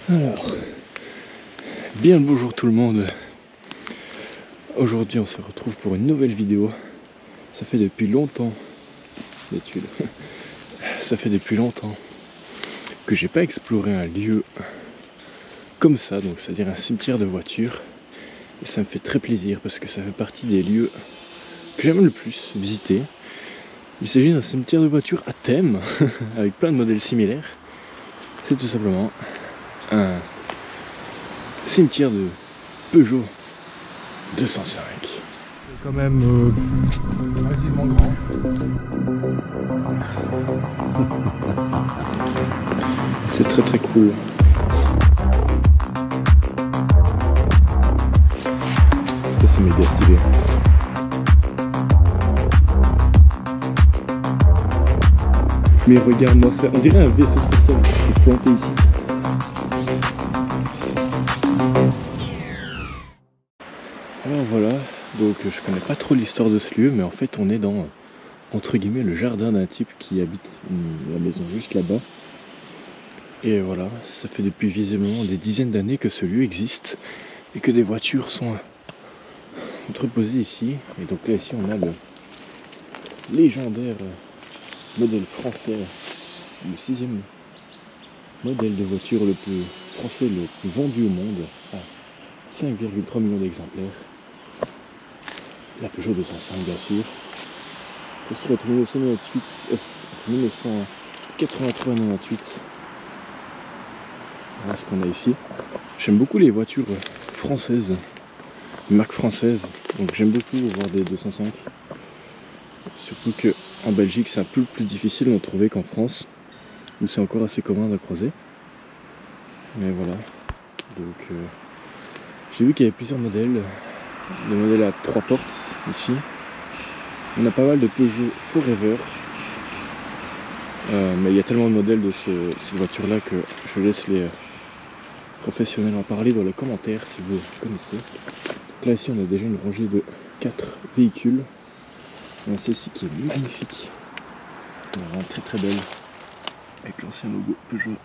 Alors, bien le bonjour tout le monde. Aujourd'hui on se retrouve pour une nouvelle vidéo. Ça fait depuis longtemps, d'études. Ça fait depuis longtemps que j'ai pas exploré un lieu comme ça, donc c'est-à-dire un cimetière de voitures. Et ça me fait très plaisir parce que ça fait partie des lieux que j'aime le plus visiter. Il s'agit d'un cimetière de voitures à thème, avec plein de modèles similaires. C'est tout simplement un cimetière de Peugeot 205. C'est quand même relativement grand. C'est très très cool. Ça c'est méga stylé. Mais regarde-moi ça, on dirait un vaisseau spatial qui s'est planté ici. Alors voilà, donc je connais pas trop l'histoire de ce lieu, mais en fait on est dans, entre guillemets, le jardin d'un type qui habite la maison juste là-bas. Et voilà, ça fait depuis visiblement des dizaines d'années que ce lieu existe et que des voitures sont entreposées ici. Et donc là ici on a le légendaire modèle français, le 6e modèle de voiture le plus français, le plus vendu au monde, à 5,3 millions d'exemplaires. La Peugeot 205 bien sûr, construite entre 1983 et 1998. Voilà ce qu'on a ici. J'aime beaucoup les voitures françaises, marques françaises, donc j'aime beaucoup voir des 205. Surtout que en Belgique c'est un peu plus difficile d'en trouver qu'en France, où c'est encore assez commun d'en croiser. Mais voilà, donc j'ai vu qu'il y avait plusieurs modèles. Le modèle à 3 portes ici. On a pas mal de Peugeot Forever. Mais il y a tellement de modèles de ces voitures-là que je laisse les professionnels en parler dans les commentaires si vous connaissez. Donc là ici on a déjà une rangée de 4 véhicules. On a celle-ci qui est magnifique. Elle est vraiment très très belle. Avec l'ancien logo Peugeot.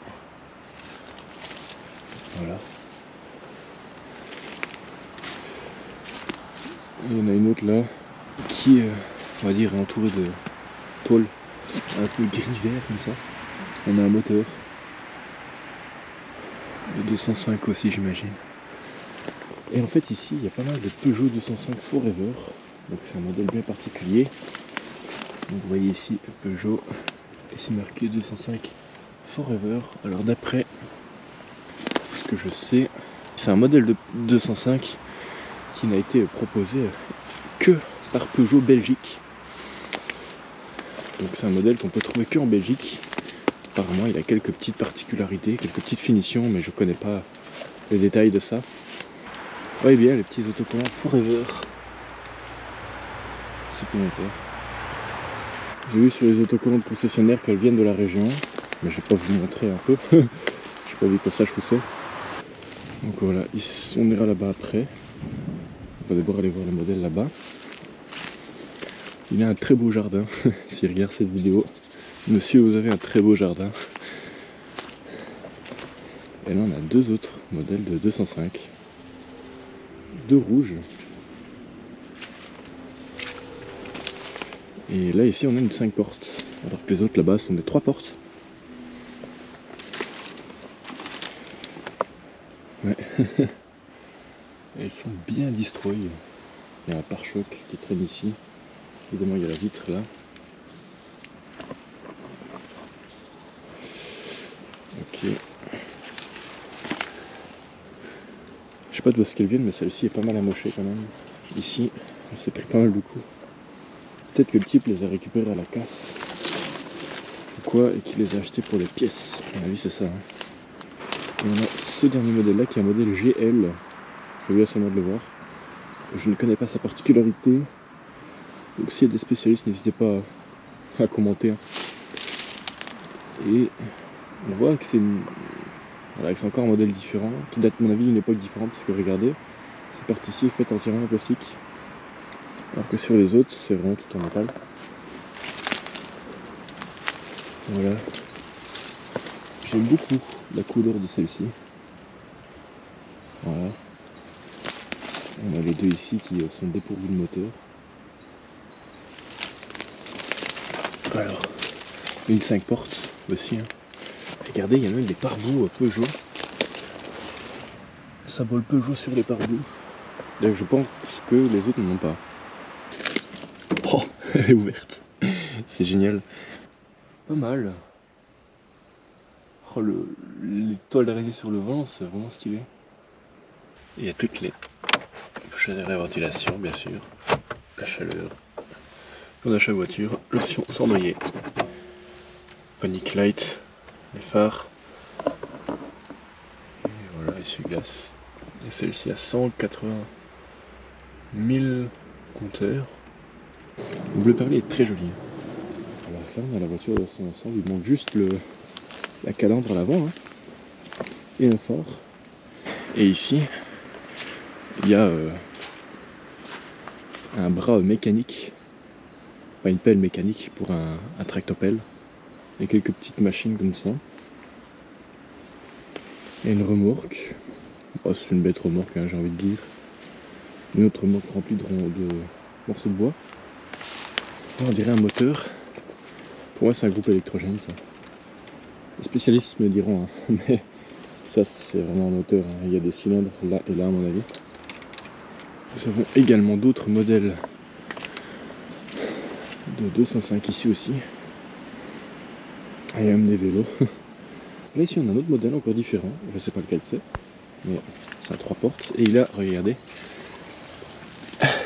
Voilà. Et il y en a une autre là qui on va dire est entourée de tôle un peu gris-vert comme ça. On a un moteur de 205 aussi j'imagine. Et en fait ici il y a pas mal de Peugeot 205 Forever. Donc c'est un modèle bien particulier. Donc vous voyez ici Peugeot et c'est marqué 205 Forever. Alors d'après ce que je sais, c'est un modèle de 205 qui n'a été proposé que par Peugeot Belgique. Donc c'est un modèle qu'on peut trouver que en Belgique. Apparemment il a quelques petites particularités, quelques petites finitions, mais je connais pas les détails de ça. Ouais bien les petits autocollants Forever supplémentaires. J'ai vu sur les autocollants de concessionnaires qu'elles viennent de la région, mais je vais pas vous montrer un peu. J'ai pas envie qu'on sache où c'est. Donc voilà, on ira là-bas après. On va d'abord aller voir le modèle là-bas. Il a un très beau jardin, s'il regarde cette vidéo. Monsieur, vous avez un très beau jardin. Et là on a deux autres modèles de 205. Deux rouges. Et là ici on a une 5 portes. Alors que les autres là-bas sont des 3 portes. Ouais. Elles sont bien destroyées. Il y a un pare-choc qui traîne ici. Évidemment il y a la vitre là. Ok. Je sais pas d'où est-ce qu'elles viennent, mais celle-ci est pas mal amochée quand même. Ici, on s'est pris pas mal de coups. Peut-être que le type les a récupérés à la casse. Ou quoi, et qu'il les a achetés pour des pièces. À mon avis c'est ça. Et on a ce dernier modèle là qui est un modèle GL. Je viens seulement de le voir. Je ne connais pas sa particularité. Donc s'il y a des spécialistes, n'hésitez pas à commenter. Et on voit que c'est voilà, c'est encore un modèle différent, qui date à mon avis d'une époque différente, parce que regardez, cette partie-ci est faite entièrement en plastique. Alors que sur les autres, c'est vraiment tout en métal. Voilà. J'aime beaucoup la couleur de celle-ci. Voilà. On a les deux ici qui sont dépourvus de moteur. Alors, une 5 portes aussi. Hein. Regardez, il y a même des pare-boues Peugeot. Symbole Peugeot sur les pare-boues. D'ailleurs, je pense que les autres n'en ont pas. Oh, elle est ouverte. C'est génial. Pas mal. Oh, les toiles d'araignée sur le vent, c'est vraiment stylé. Et il y a toutes les pochettes de la ventilation, bien sûr. La chaleur. Comme dans chaque voiture, l'option cendrier. Panic light, les phares. Et voilà, essuie-glace. Et celle-ci a 180 000 compteurs. Le bleu perlé est très joli. Alors là, on a la voiture dans son ensemble. Il manque juste la calandre à l'avant. Hein, et un phare. Et ici, il y a un bras mécanique. Enfin, une pelle mécanique pour un tractopelle. Et quelques petites machines comme ça. Et une remorque. Oh, c'est une bête remorque, hein, j'ai envie de dire. Une autre remorque remplie de morceaux de bois. Là, on dirait un moteur. Pour moi, c'est un groupe électrogène, ça. Les spécialistes me diront, hein, mais ça, c'est vraiment un moteur. Hein. Il y a des cylindres là et là, à mon avis. Nous avons également d'autres modèles de 205 ici aussi. Et même des vélos. Là, ici, on a un autre modèle encore différent. Je ne sais pas lequel c'est. Mais c'est à 3 portes. Et il a, regardez,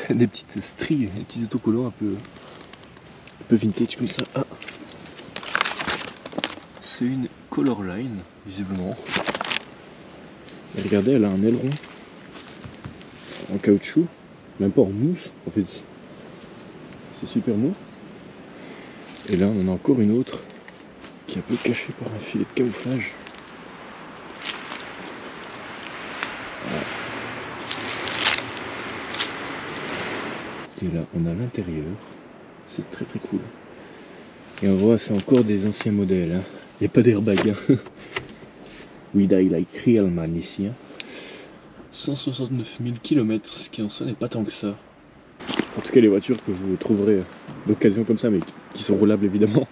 des petites stries, des petits autocollants un peu vintage comme ça. Ah. C'est une Colorline, visiblement. Et regardez, elle a un aileron en caoutchouc, même pas en mousse. En fait, c'est super mou. Et là, on en a encore une autre qui est un peu cachée par un filet de camouflage. Et là, on a l'intérieur. C'est très très cool. Et on voit, c'est encore des anciens modèles. Hein. Il n'y a pas d'airbag. Hein. We die like real man ici. Hein. 169 000 km, ce qui en soi n'est pas tant que ça. En tout cas, les voitures que vous trouverez d'occasion comme ça, mais qui sont roulables évidemment,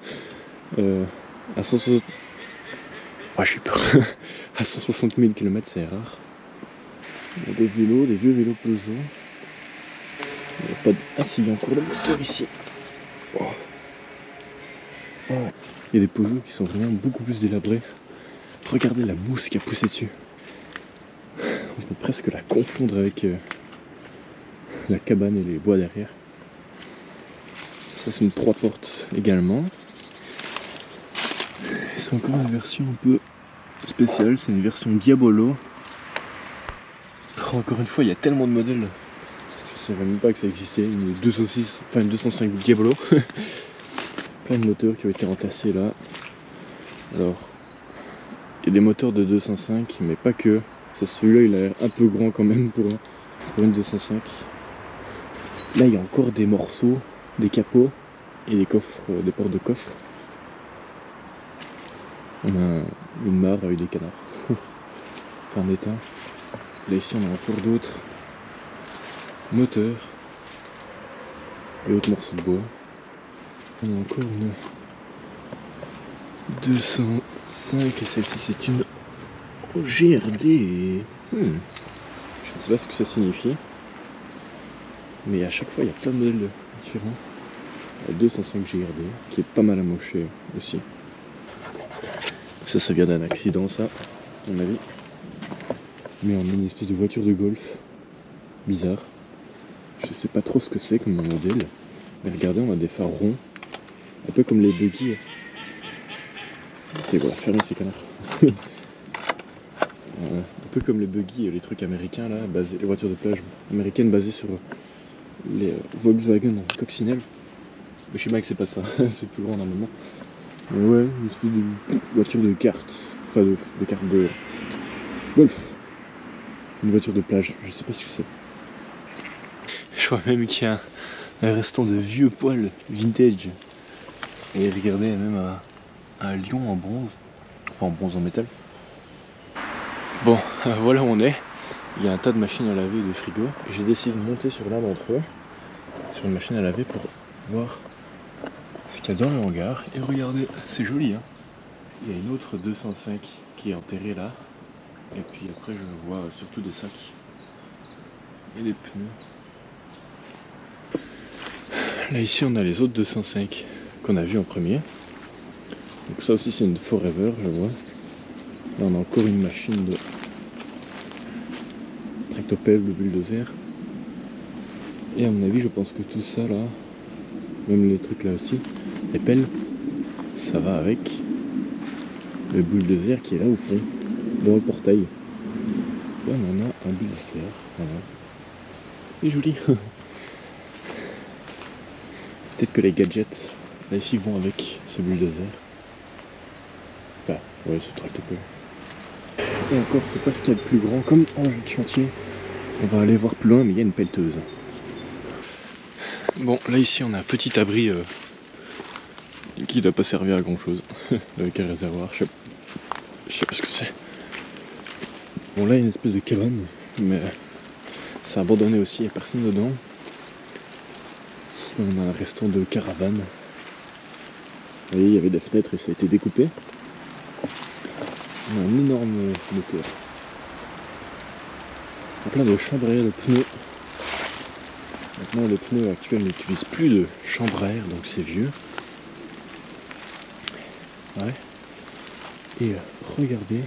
à 160... Ah, j'ai peur. À 160 000 km, c'est rare. Il y a des vélos, des vieux vélos Peugeot. Il n'y a pas de... Ah si, il y a encore le moteur ici. Oh. Oh. Il y a des Peugeot qui sont vraiment beaucoup plus délabrés. Regardez la mousse qui a poussé dessus. On peut presque la confondre avec la cabane et les bois derrière. Ça, c'est une 3 portes également. C'est encore une version un peu spéciale. C'est une version Diabolo. Encore une fois, il y a tellement de modèles. Je ne savais même pas que ça existait. Une 206, enfin une 205 Diabolo. Plein de moteurs qui ont été entassés là. Alors, il y a des moteurs de 205, mais pas que. Celui-là, il a l'air un peu grand quand même pour une 205. Là, il y a encore des morceaux, des capots et des coffres, des portes de coffres. On a une mare avec des canards. Enfin, en état. Là, ici, on a encore d'autres moteurs et autres morceaux de bois. On a encore une 205 et celle-ci, c'est une GRD. Je ne sais pas ce que ça signifie. Mais à chaque fois, il y a plein de modèles différents. La 205 GRD, qui est pas mal amochée aussi. Ça vient d'un accident, ça, à mon avis. Mais on a une espèce de voiture de golf. Bizarre. Je sais pas trop ce que c'est comme modèle. Mais regardez, on a des phares ronds. Un peu comme les buggy. Ok, voilà, fermer ces canards. Un peu comme les buggy, les trucs américains là, les voitures de plage américaines basées sur les Volkswagen en coccinelle. Mais je sais pas que c'est pas ça, c'est plus grand normalement. Mais ouais, une espèce de voiture de kart, enfin de kart de golf. Une voiture de plage, je sais pas ce que c'est. Je vois même qu'il y a un restant de vieux poils vintage. Et regardez, même un lion en bronze, enfin en bronze en métal. Bon, voilà où on est. il y a un tas de machines à laver et de frigo. Et j'ai décidé de monter sur l'un d'entre eux, sur une machine à laver, pour voir ce qu'il y a dans le hangar. Et regardez, c'est joli, hein. Il y a une autre 205 qui est enterrée là. Et puis après je vois surtout des sacs et des pneus. Là ici on a les autres 205 qu'on a vu en premier. Donc ça aussi c'est une Forever, je vois. Là on a encore une machine de tractopelle, de bulldozer. Et à mon avis je pense que tout ça là, même les trucs là aussi, les pelles, ça va avec le bulldozer qui est là au fond, dans le portail. Là on a un bulldozer, voilà. Il est joli. Peut-être que les gadgets là ici vont avec ce bulldozer. Enfin, ouais, ce tractopelle. Et encore, c'est pas ce qu'il y a de plus grand. Comme en jeu de chantier, on va aller voir plus loin, mais il y a une pelleteuse. Bon, là ici on a un petit abri qui doit pas servir à grand chose. Avec un réservoir, je sais pas ce que c'est. Bon, là il y a une espèce de cabane, mais c'est abandonné aussi, il n'y a personne dedans. Là, on a un restant de caravane. Vous voyez, il y avait des fenêtres et ça a été découpé. On a un énorme moteur. Plein de chambres à air de pneus. Maintenant les pneus actuels n'utilisent plus de chambre à air, donc c'est vieux. Ouais. Et regardez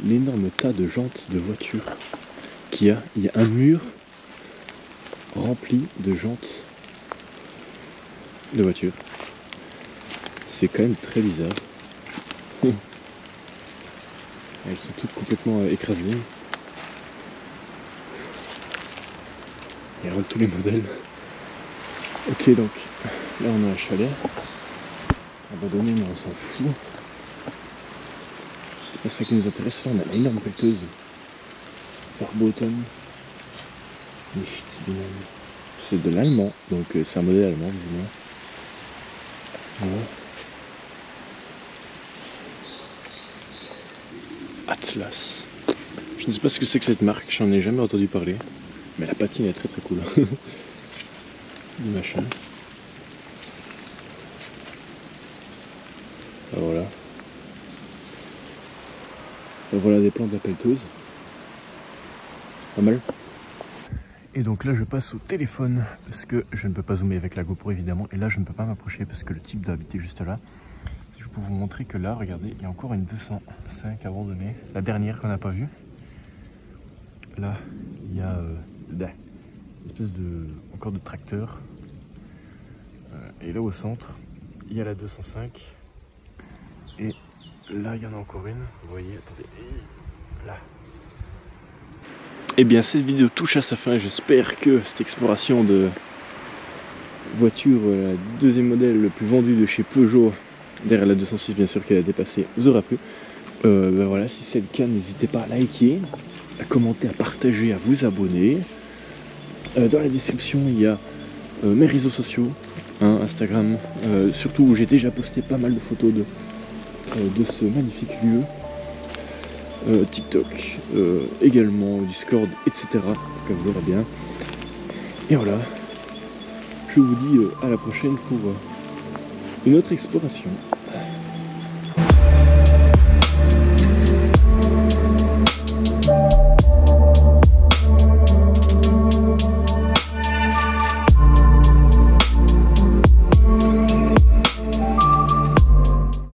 l'énorme tas de jantes de voiture qu'il y a. Il y a un mur rempli de jantes de voiture. C'est quand même très bizarre. Elles sont toutes complètement écrasées. Il y a tous les modèles. Ok, donc là on a un chalet abandonné, mais on s'en fout. C'est pas ça qui nous intéresse. Là on a une énorme pelleteuse Verboten. C'est de l'allemand, donc c'est un modèle allemand visiblement. Voilà. Atlas. Je ne sais pas ce que c'est que cette marque, j'en ai jamais entendu parler. Mais la patine est très très cool. Du machin. Ah, voilà. Et voilà des plans de la pelleteuse. Pas mal. Et donc là je passe au téléphone parce que je ne peux pas zoomer avec la GoPro évidemment. Et là je ne peux pas m'approcher parce que le type doit habiter juste là. C'est juste pour vous montrer que là, regardez, il y a encore une 205 abandonnée. La dernière qu'on n'a pas vue. Là, il y a une espèce de encore de tracteur. Et là au centre, il y a la 205. Et là, il y en a encore une. Vous voyez, attendez. Là. Eh bien, cette vidéo touche à sa fin. J'espère que cette exploration de voiture, la deuxième modèle le plus vendu de chez Peugeot, derrière la 206 bien sûr qu'elle a dépassé, vous aura plu. Ben voilà, si c'est le cas, n'hésitez pas à liker, à commenter, à partager, à vous abonner. Dans la description, il y a mes réseaux sociaux, hein, Instagram, surtout où j'ai déjà posté pas mal de photos de ce magnifique lieu. TikTok, également Discord, etc. Comme vous verrez bien. Et voilà. Je vous dis à la prochaine pour une autre exploration.